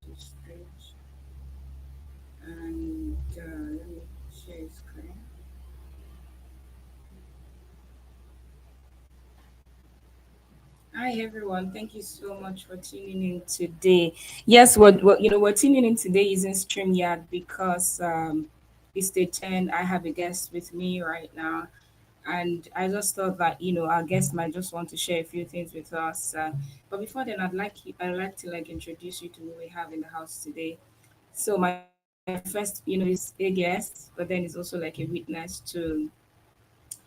to stage and let me share screen. Hi everyone, thank you so much for tuning in today. Yes, we're tuning in today using StreamYard because it's the 10. I have a guest with me right now, and I just thought that our guest might just want to share a few things with us. But before then, I'd like to like introduce you to who we have in the house today. So my first is a guest, but then is also like a witness to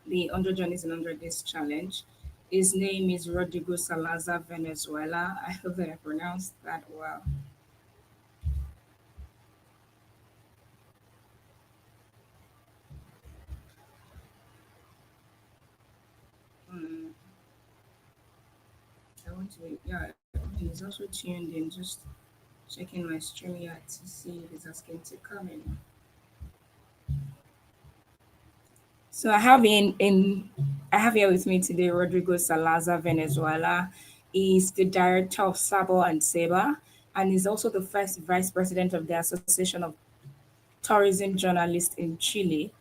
the 100 Journeys in 100 Days challenge. His name is Rodrigo Salazar, Venezuela. I hope that I pronounced that well. Um, I want to, yeah, he's also tuned in, just checking my stream yet to see if he's asking to come in. So I have here with me today Rodrigo Salazar, Venezuela. He's the director of Sabor and Saber, and he's also the first vice president of the Association of Tourism Journalists in Chile.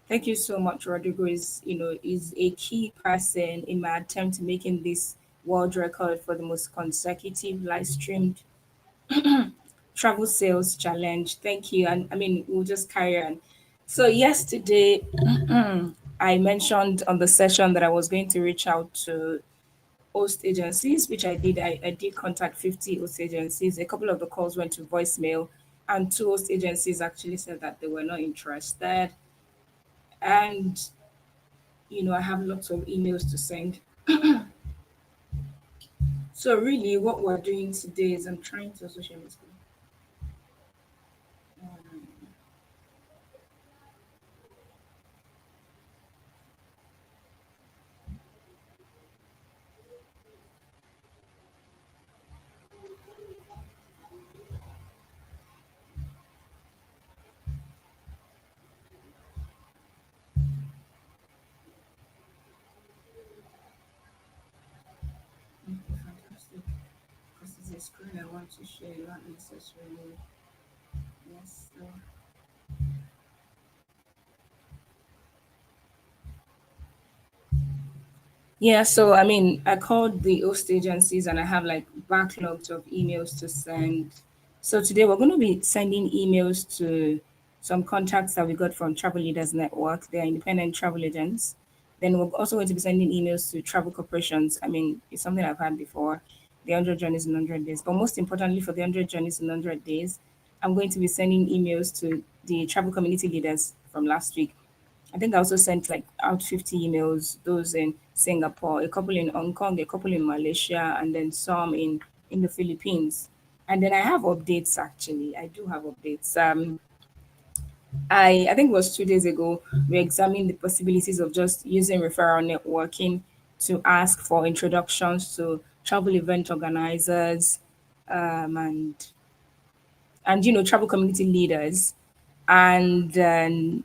Thank you so much, Rodrigo. Is a key person in my attempt to making this world record for the most consecutive live streamed travel sales challenge. Thank you. And I mean, we'll just carry on. So, yesterday, I mentioned on the session that I was going to reach out to host agencies, which I did. I did contact 50 host agencies. A couple of the calls went to voicemail, and two host agencies actually said that they were not interested. And, I have lots of emails to send. So, really, what we're doing today is I'm trying to social media. Okay, fantastic. Because it's a screen I want to share, not necessarily. Yes. So. Yeah, so I mean, I called the host agencies and I have like backlogs of emails to send. So today we're going to be sending emails to some contacts that we got from Travel Leaders Network. They are independent travel agents. Then we're also going to be sending emails to travel corporations. I mean, it's something I've had before, the 100 Journeys in 100 Days. But most importantly, for the 100 Journeys in 100 Days, I'm going to be sending emails to the travel community leaders from last week. I think I also sent like out 50 emails, those in Singapore, a couple in Hong Kong, a couple in Malaysia, and then some in the Philippines. And then I have updates actually. I do have updates. I think it was 2 days ago, we examined the possibilities of just using referral networking to ask for introductions to travel event organizers, and travel community leaders. And then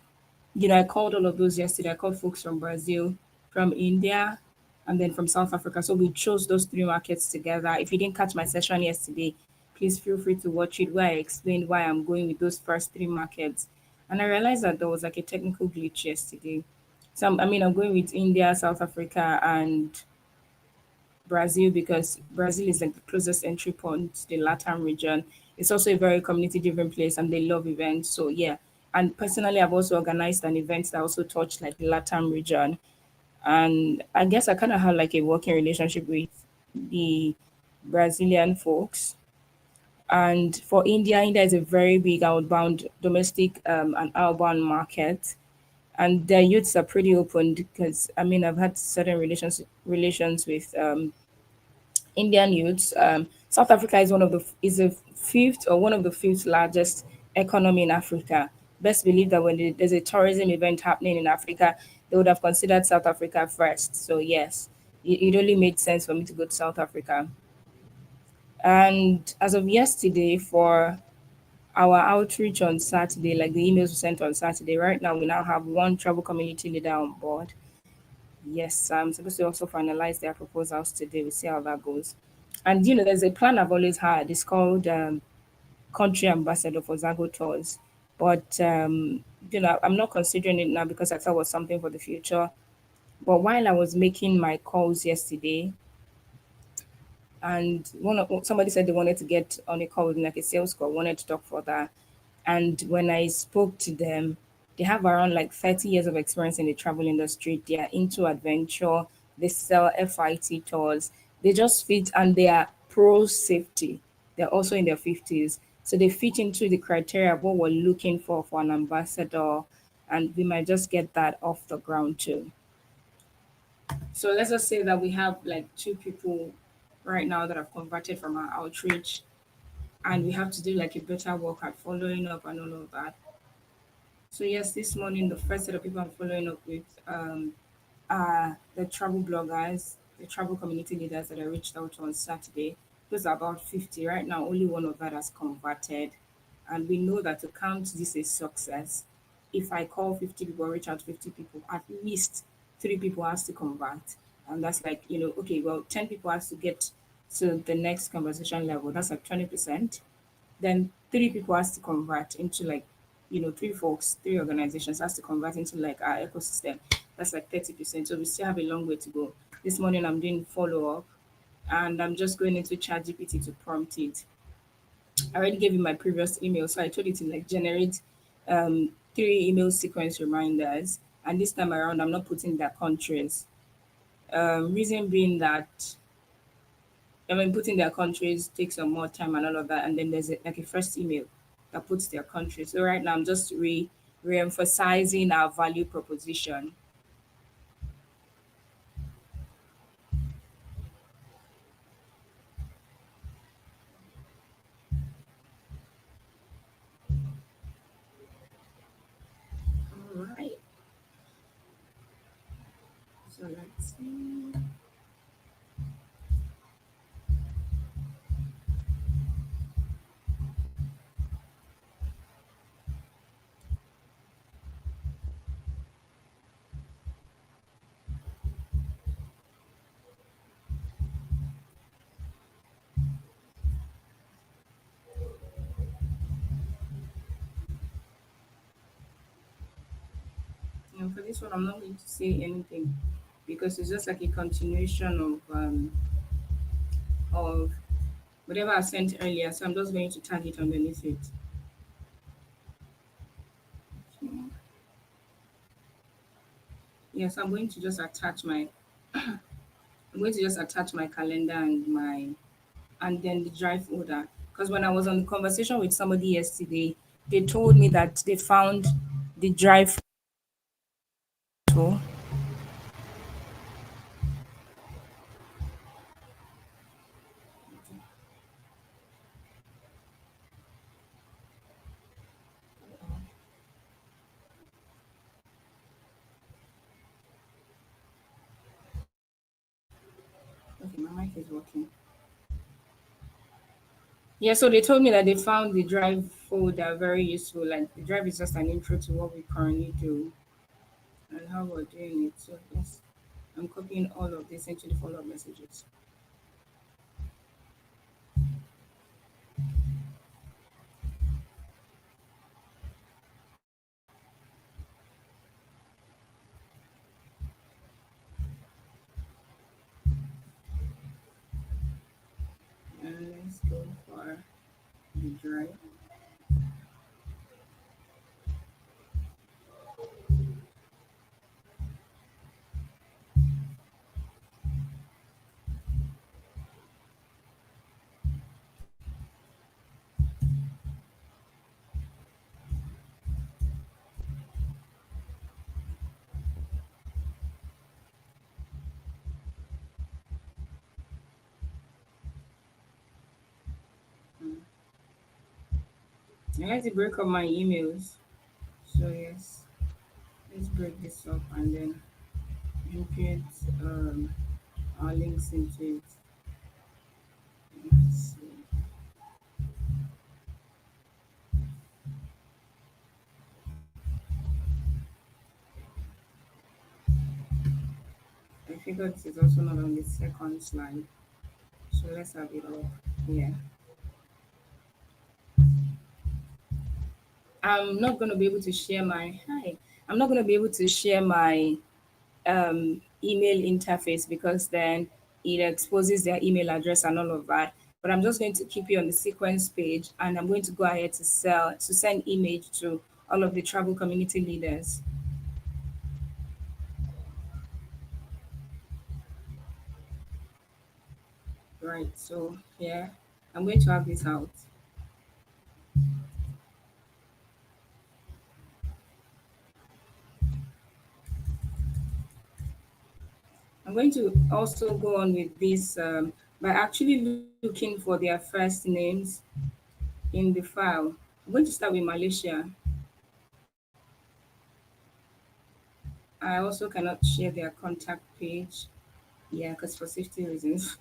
I called all of those yesterday. I called folks from Brazil, from India, and then from South Africa. So we chose those three markets together. If you didn't catch my session yesterday, please feel free to watch it where I explained why I'm going with those first three markets. And I realized that there was like a technical glitch yesterday. So I'm going with India, South Africa, and Brazil because Brazil is like the closest entry point to the Latin region. It's also a very community driven place and they love events. So yeah. And personally I've also organized an event that also touched like the Latin region. And I guess I kinda had like a working relationship with the Brazilian folks. And for India, India is a very big outbound domestic and outbound market. And their youths are pretty open because I've had certain relations with Indian youths. South Africa is a fifth or one of the fifth largest economy in Africa. Best believe that when there's a tourism event happening in Africa, they would have considered South Africa first. So yes, it only made sense for me to go to South Africa. And as of yesterday, for our outreach on Saturday, like the emails we sent on Saturday, right now we now have one travel community leader on board. Yes, I'm supposed to also finalize their proposals today. We'll see how that goes. And there's a plan I've always had. It's called country ambassador for Zago tours. But I'm not considering it now because I thought it was something for the future. But while I was making my calls yesterday, and somebody said they wanted to get on a call with me, like a sales call, wanted to talk for that. And when I spoke to them, they have around like 30 years of experience in the travel industry. They are into adventure. They sell FIT tours. They just fit, and they are pro safety. They're also in their 50s. So they fit into the criteria of what we're looking for an ambassador. And we might just get that off the ground too. So let's just say that we have like two people right now that have converted from our outreach, and we have to do like a better work at following up and all of that. So yes, this morning the first set of people I'm following up with are the travel bloggers, the travel community leaders that I reached out to on Saturday. Those are about 50 right now. Only one of that has converted, and we know that to count this a success, if I call 50 people or reach out to 50 people, at least three people has to convert, and that's like okay, well 10 people has to get to the next conversation level. That's like 20%. Then three people has to convert into like three folks, three organizations has to convert into like our ecosystem. That's like 30%. So we still have a long way to go. This morning I'm doing follow up, and I'm just going into ChatGPT to prompt it. I already gave you my previous email, so I told it to like generate three email sequence reminders, and this time around I'm not putting their countries. Reason being that putting their countries takes some more time and all of that. And then there's like a first email that puts their country. So right now I'm just re-emphasizing our value proposition. All right. So let's see. For this one, I'm not going to say anything because it's just like a continuation of whatever I sent earlier. So I'm just going to tag it underneath it. Yes, I'm going to just attach my calendar and then the drive folder. Because when I was on the conversation with somebody yesterday, they told me that they found the drive photo. Okay, my mic is working. Yeah, so they told me that they found the drive folder very useful. Like the drive is just an intro to what we currently do and how we're doing it. So yes, I'm copying all of this into the follow-up messages. And let's go for the drive. I like to break up my emails. So yes, let's break this up and then input our links into it. Let's see. I figured this is also not on the second slide. So let's have it all here. I'm not going to be able to share my hi. I'm not going to be able to share my email interface because then it exposes their email address and all of that. But I'm just going to keep you on the sequence page, and I'm going to go ahead to send image to all of the travel community leaders. Right. So yeah, I'm going to have this out. I'm going to also go on with this by actually looking for their first names in the file. I'm going to start with Malaysia. I also cannot share their contact page. Yeah, because for safety reasons.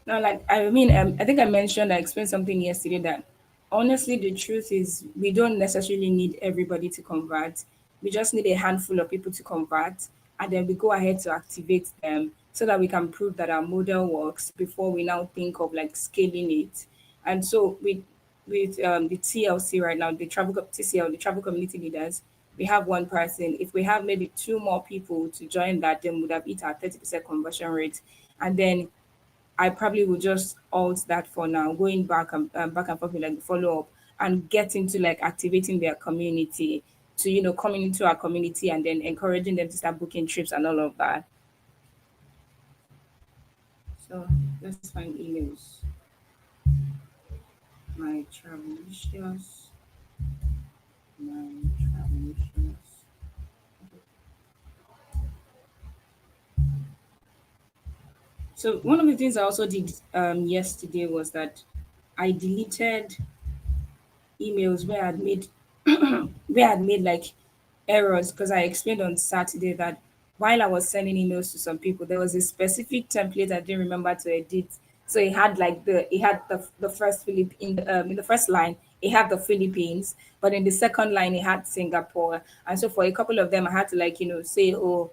No, like I mean, I think I explained something yesterday that honestly, the truth is we don't necessarily need everybody to convert. We just need a handful of people to convert, and then we go ahead to activate them so that we can prove that our model works before we now think of like scaling it. And so with the TLC right now, TCL, the travel community leaders, we have one person. If we have maybe two more people to join that, then we would have hit our 30% conversion rate. And then I probably will just alt that for now, going back and forth with like the follow up and get into like activating their community to coming into our community and then encouraging them to start booking trips and all of that. So let's find emails. My travelicious, my travelicious. So one of the things I also did yesterday was that I deleted emails where I'd made like errors because I explained on Saturday that while I was sending emails to some people, there was a specific template I didn't remember to edit. So it had the first in the first line it had the Philippines, but in the second line it had Singapore. And so for a couple of them I had to say, oh,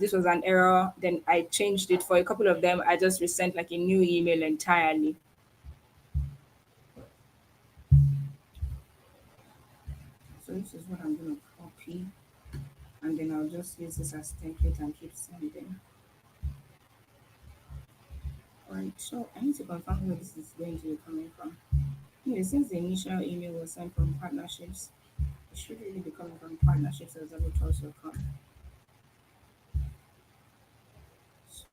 this was an error. Then I changed it. For a couple of them I just resent like a new email entirely. So this is what I'm gonna copy, and then I'll just use this as template and keep sending. Alright, so I need to confirm where this is going to be coming from. Yeah, since the initial email was sent from partnerships, it should really be coming from partnerships as well, which also come.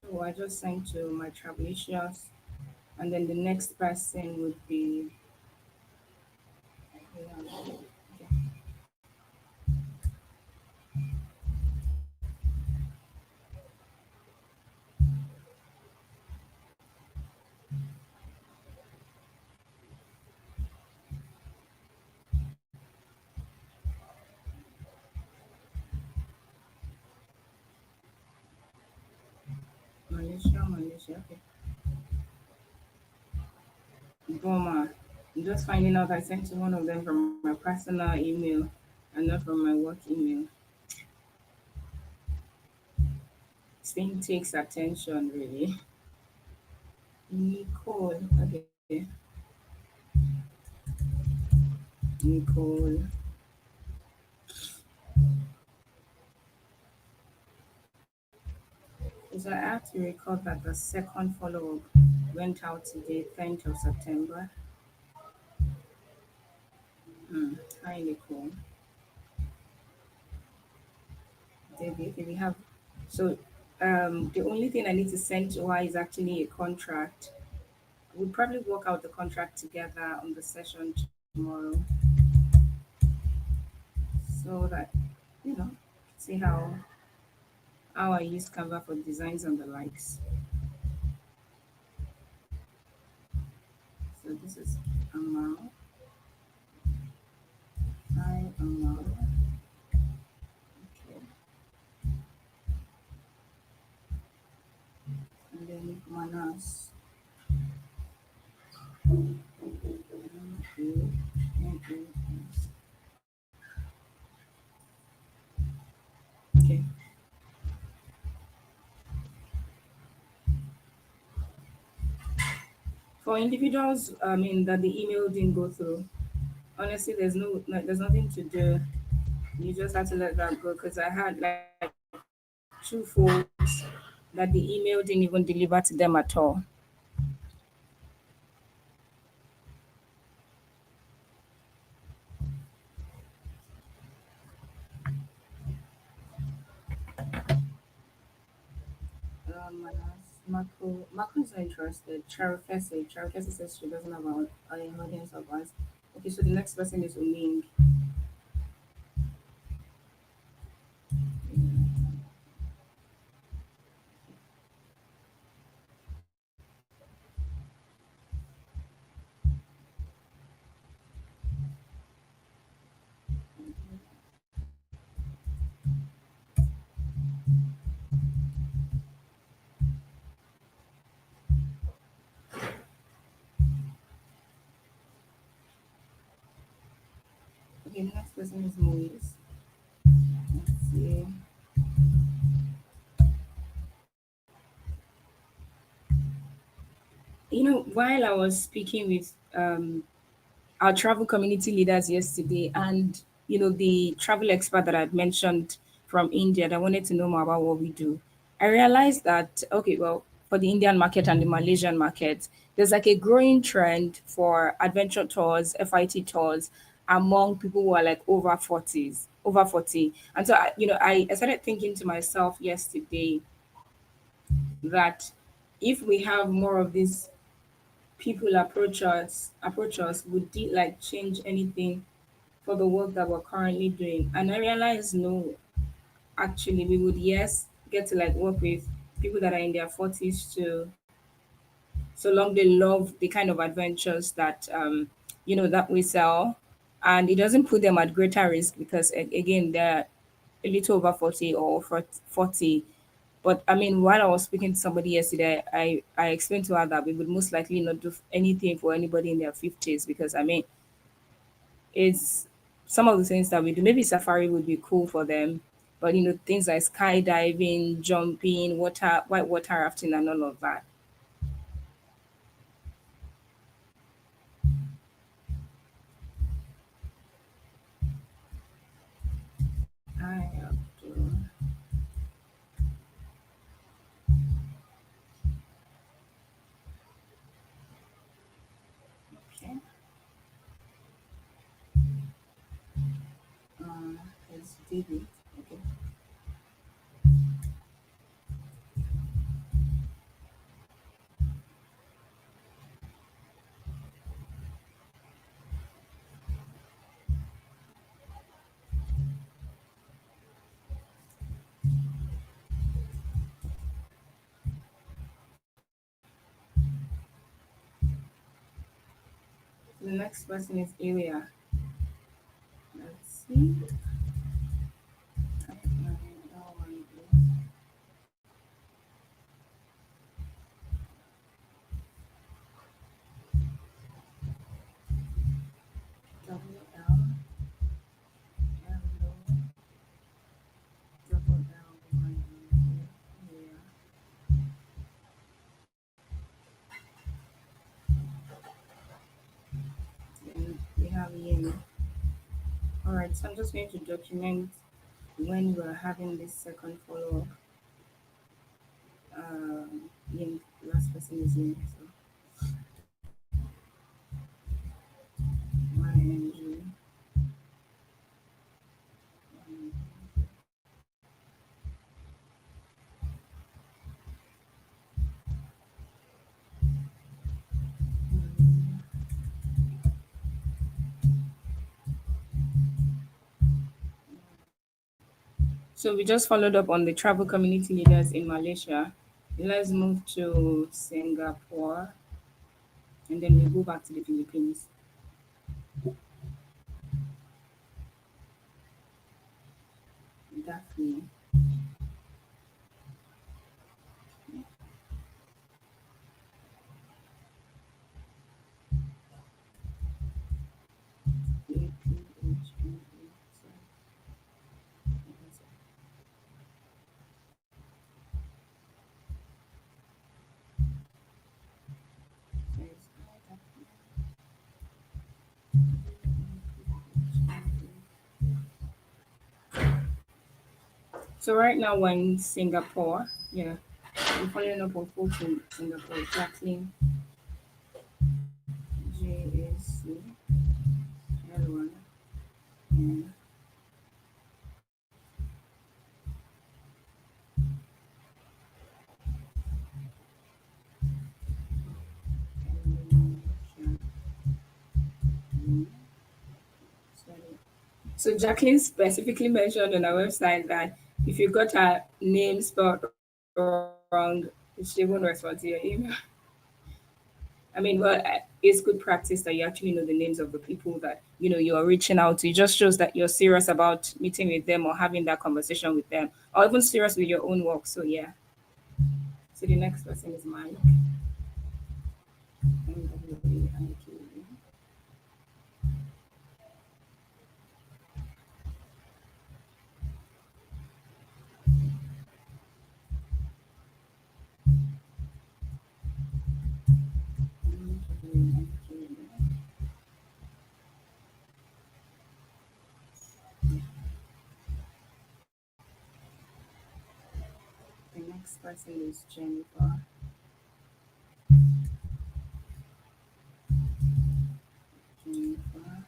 So I just sent to my travel issues, and then the next person would be okay, Malaysia. Okay, Goma. I'm just finding out I sent to one of them from my personal email and not from my work email. This thing takes attention, really. Nicole. Okay. Nicole. So I have to record that the second follow up went out today, 10th of September. Hi, Nicole. David, okay, we have. So the only thing I need to send to her is actually a contract. We'll probably work out the contract together on the session tomorrow so that, you know, see how I use Canva for designs and the likes. So this is Amal. Hi, Amal. Okay. And then Manas. Okay. For individuals, I mean, that the email didn't go through, honestly, there's nothing to do. You just have to let that go because I had like two folks that the email didn't even deliver to them at all. Marco is not interested. Charifese says she doesn't have an audience of us. Okay, so the next person is Uming. Okay, the next person is Moise. Let's see. While I was speaking with our travel community leaders yesterday, and the travel expert that I'd mentioned from India that wanted to know more about what we do, I realized that, okay, well, for the Indian market and the Malaysian market, there's like a growing trend for adventure tours, FIT tours among people who are like over 40. And so I started thinking to myself yesterday that if we have more of these people approach us, would it like change anything for the work that we're currently doing? And I realized no, actually we would, yes, get to like work with people that are in their 40s too, so long they love the kind of adventures that that we sell, and it doesn't put them at greater risk because again they're a little over 40 or 40. But I mean, while I was speaking to somebody yesterday, I explained to her that we would most likely not do anything for anybody in their 50s because I mean, it's some of the things that we do. Maybe safari would be cool for them, but things like skydiving, jumping, white water rafting, and all of that. I have to. Okay. It's David. Okay. The next person is Ilya. Let's see. Double L, L, double L, Ilya. And we have Yin. All right, so I'm just going to document when we're having this second follow-up. Yin, last person is Yin. So YNG. So we just followed up on the travel community leaders in Malaysia. Let's move to Singapore and then we go back to the Philippines. Daphne. APHEA. So right now we're in Singapore. Yeah, we're following up on folks in Singapore. Jacqueline, JACL1. Yeah. So Jacqueline specifically mentioned on our website that if you got her name spelled wrong, she won't respond to your email. I mean, well, it's good practice that you actually know the names of the people that you're reaching out to. It just shows that you're serious about meeting with them or having that conversation with them, or even serious with your own work. So yeah. So the next person is Mike. MWAIK. The next person is Jennifer. Jennifer.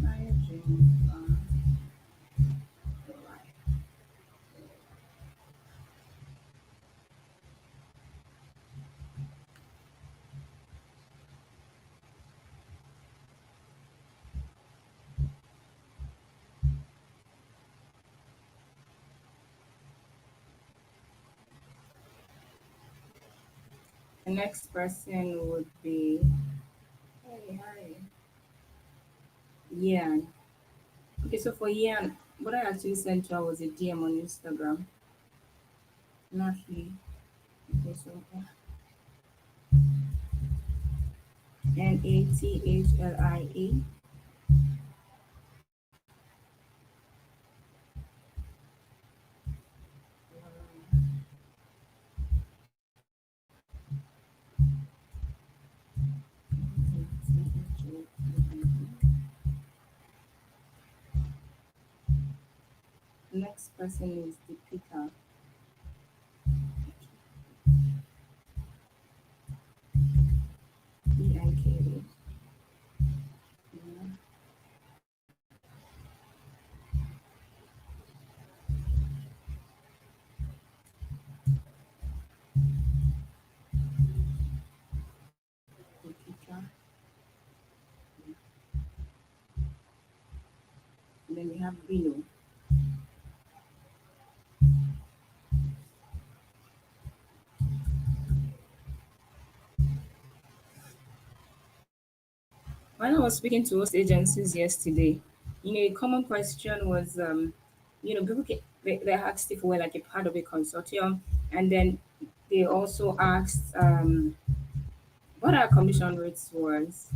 Hi, Jennifer. The next person would be, hey, hi, Yan. Okay, so for Yan, what I actually sent her was a DM on Instagram. Natalie. Okay, so Nathlia. Next person is Deepika. Dika. Yeah, Deepika. And then we have Vino. When I was speaking to host agencies yesterday, a common question was, people they asked if we're like a part of a consortium, and then they also asked what our commission rates was.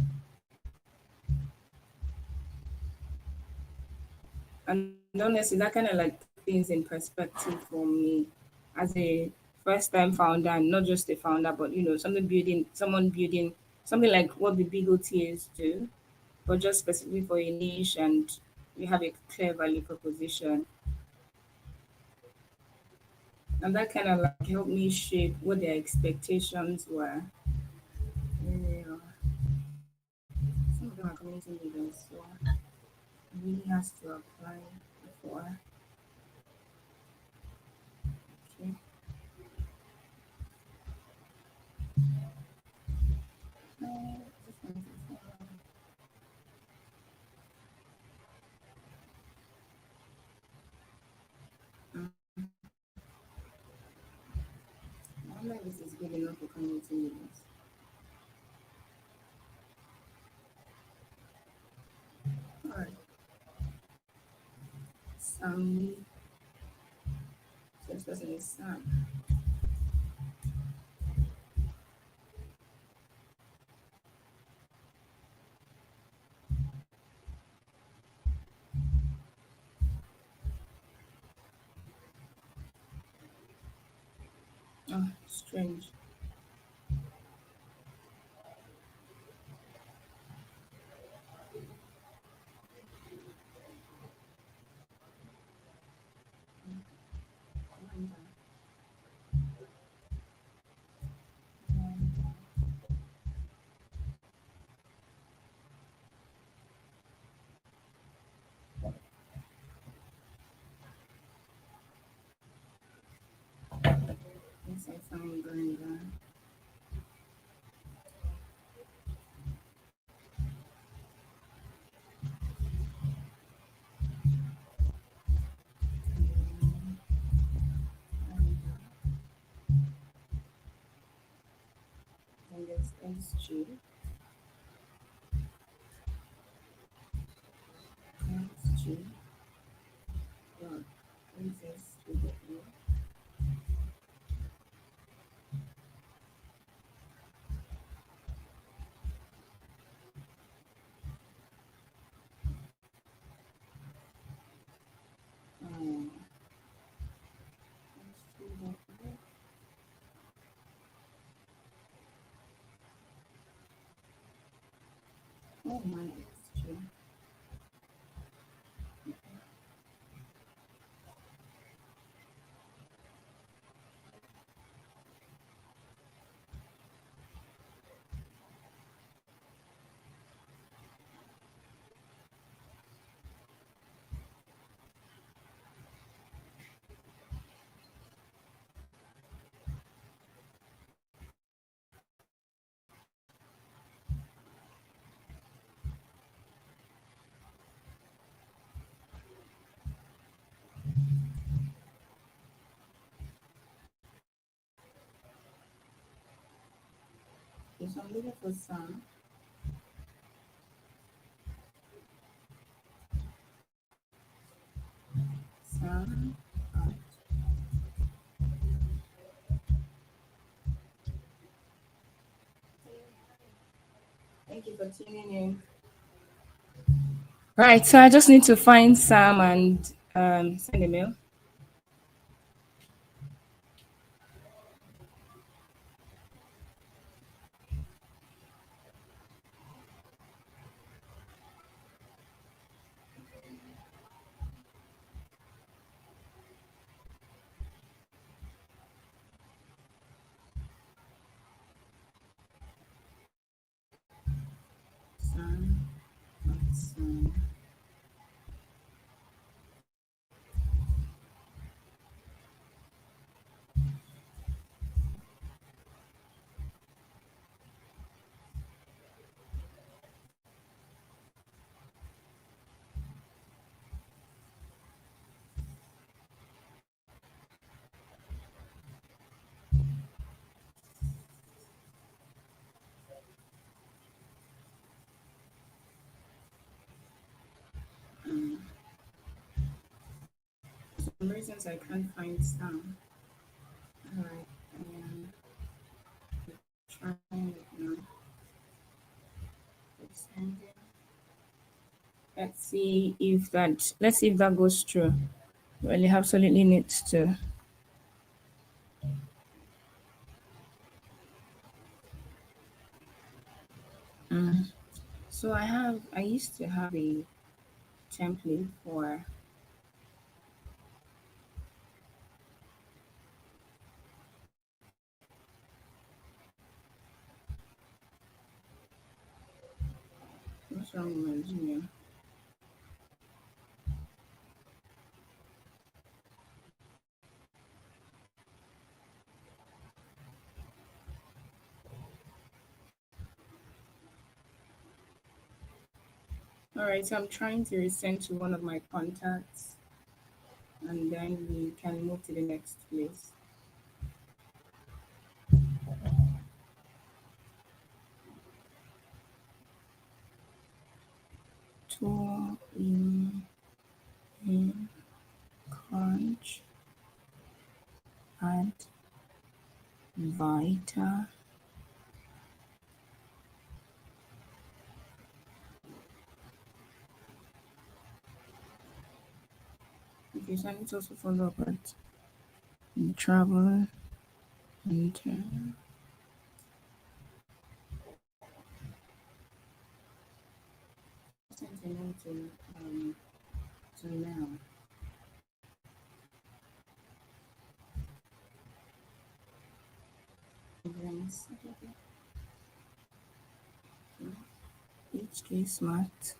And honestly, that kind of like put things in perspective for me as a first time founder, and not just a founder, but someone building something like what the big OTAs do, but just specifically for a niche, and we have a clear value proposition. And that kind of like helped me shape what their expectations were. Yeah. Some of them are community leaders, so it really has to apply before. Okay. I wonder if this is good enough for community leaders. All right. Sam, so this person is Sam. strange. Yes, I found Brenda. And there's SG. SG. Dot. Princess to the E. Um, oh my SG. Okay, so I'm looking for Sam. Sam. Thank you for tuning in. Right, so I just need to find Sam and send a mail. Sam. Sam. For some reasons I can't find Sam. Alright, I am trying it now. It's ending. Let's see if that goes through. Well, it absolutely needs to. So I used to have a template for, what's wrong with my Gmail? Alright, so I'm trying to resend to one of my contacts and then we can move to the next place. To in conch at Vita. Okay, so I need to also follow up at travel Okay. Sent a note to now. Events. HK Smart.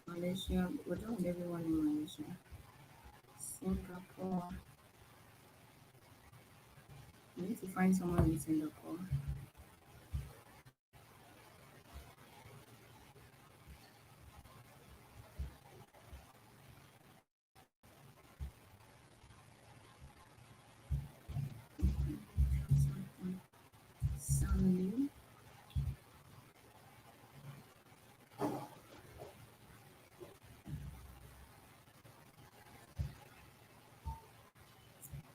Malaysia. We don't have everyone in Malaysia. Singapore. We need to find someone in Singapore. Sunny.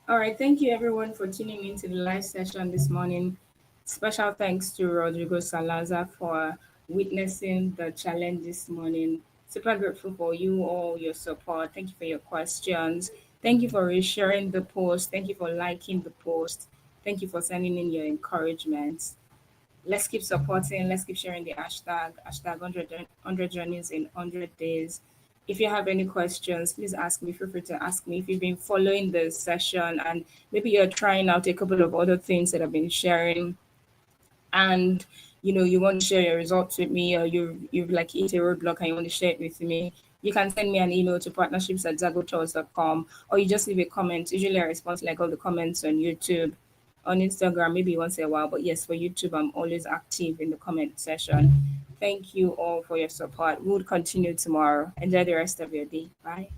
All right, thank you everyone for tuning into the live session this morning. Special thanks to Rodrigo Salazar for witnessing the challenge this morning. Super grateful for you all, your support. Thank you for your questions. Thank you for resharing the post. Thank you for liking the post. Thank you for sending in your encouragements. Let's keep supporting. Let's keep sharing the hashtag 100 journeys in 100 days. If you have any questions, please ask me. Feel free to ask me. If you've been following the session and maybe you're trying out a couple of other things that I've been sharing, and you want to share your results with me, or you've like hit a roadblock and you want to share it with me, you can send me an email to partnerships@zagotours.com, or you just leave a comment. Usually I respond to like all the comments on YouTube. On Instagram maybe once in a while, but yes, for YouTube I'm always active in the comment section. Thank you all for your support. We'll continue tomorrow. Enjoy the rest of your day. Bye.